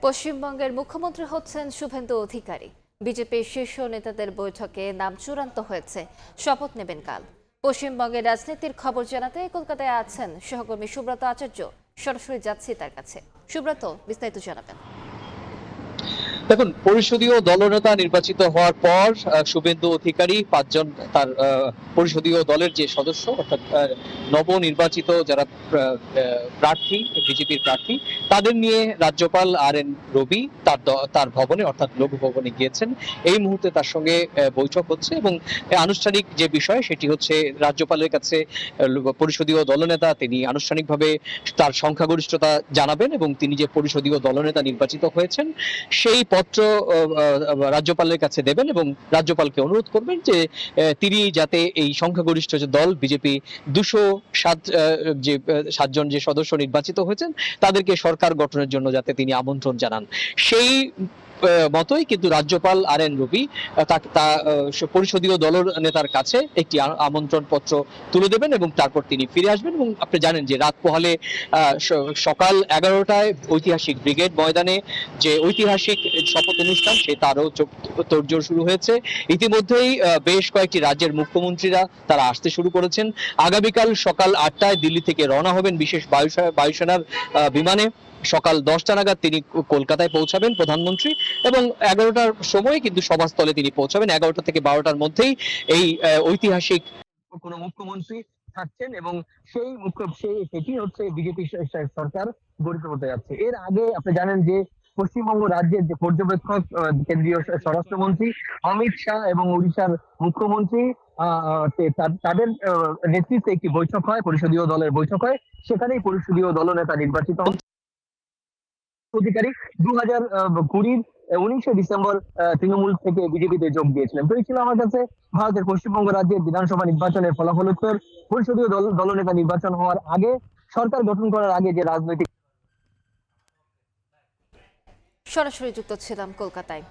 পশ্চিমবঙ্গের মুখ্যমন্ত্রী হচ্ছেন শুভেন্দু অধিকারী। বিজেপির শীর্ষ নেতাদের বৈঠকে নাম চূড়ান্ত হয়েছে, শপথ নেবেন কাল। পশ্চিমবঙ্গের রাজনীতির খবর জানাতে কলকাতায় আছেন সহকর্মী সুব্রত আচার্য। সরাসরি যাচ্ছি তার কাছে। সুব্রত, বিস্তারিত জানাবেন। দেখুন, পরিষদীয় দলনেতা নির্বাচিত হওয়ার পর শুভেন্দু অধিকারী পাঁচজন তার পরিষদীয় দলের যে সদস্য অর্থাৎ নবনির্বাচিত যারা প্রার্থী, বিজেপির প্রার্থী, তাদের নিয়ে রাজ্যপাল RN রবি তার ভবনে অর্থাৎ লঘু ভবনে গিয়েছেন। এই মুহূর্তে তার সঙ্গে বৈঠক হচ্ছে এবং আনুষ্ঠানিক যে বিষয় সেটি হচ্ছে রাজ্যপালের কাছে পরিষদীয় দলনেতা তিনি আনুষ্ঠানিকভাবে তার সংখ্যাগরিষ্ঠতা জানাবেন এবং তিনি যে পরিষদীয় দলনেতা নির্বাচিত হয়েছেন সেই পত্র রাজ্যপালের কাছে দেবেন এবং রাজ্যপালকে অনুরোধ করবেন যে তিনি যাতে এই সংখ্যাগরিষ্ঠ যে দল বিজেপি 207 যে 7জন যে সদস্য নির্বাচিত হয়েছেন তাদেরকে সরকার গঠনের জন্য যাতে তিনি আমন্ত্রণ জানান, সেই মতোই কিন্তু রাজ্যপাল RN রবি পরিষদীয় দল নেতার কাছে একটি আমন্ত্রণ পত্র তুলে দেবেন এবং তারপর তিনি ফিরে আসবেন। এবং আপনি জানেন যে রাত পোহালে সকাল 11টায় ঐতিহাসিক ব্রিগেড ময়দানে যে ঐতিহাসিক শপথ অনুষ্ঠান তারও তোড়জোড় শুরু হয়েছে। ইতিমধ্যেই বেশ কয়েকটি রাজ্যের মুখ্যমন্ত্রীরা তারা আসতে শুরু করেছেন। আগামীকাল সকাল 8টায় দিল্লি থেকে রওনা হবেন বিশেষ বায়ুসেনার বিমানে। সকাল 10টা নাগাদ তিনি কলকাতায় পৌঁছাবেন প্রধানমন্ত্রী, এবং 11টার সময় কিন্তু সভাস্থলে তিনি পৌঁছাবেন। 11টা থেকে 12টার মধ্যেই এই ঐতিহাসিক কোন মুখ্যমন্ত্রী থাকছেন এবং সেটি হচ্ছে বিজেপি সরকার গঠিত হতে যাচ্ছে। এর আগে আপনি জানেন যে পশ্চিমবঙ্গ রাজ্যের যে পর্যবেক্ষক কেন্দ্রীয় স্বরাষ্ট্রমন্ত্রী অমিত শাহ এবং উড়িষ্যার মুখ্যমন্ত্রী তাদের নেতৃত্বে একটি বৈঠক হয়, পরিষদীয় দলের বৈঠক হয়। সেখানেই পরিষদীয় দলনেতা নির্বাচিত হন অধিকারী 2020 19শে ডিসেম্বর তৃণমূল থেকে বিজেপিতে যোগ দিয়েছিলেন। তো এই ছিল আমার কাছে ভারতের পশ্চিমবঙ্গ রাজ্যের বিধানসভা নির্বাচনের ফলাফল উত্তর। পরিষদীয় দলনেতা নির্বাচন হওয়ার আগে, সরকার গঠন করার আগে যে রাজনৈতিক। সরাসরি যুক্ত ছিলাম কলকাতায়।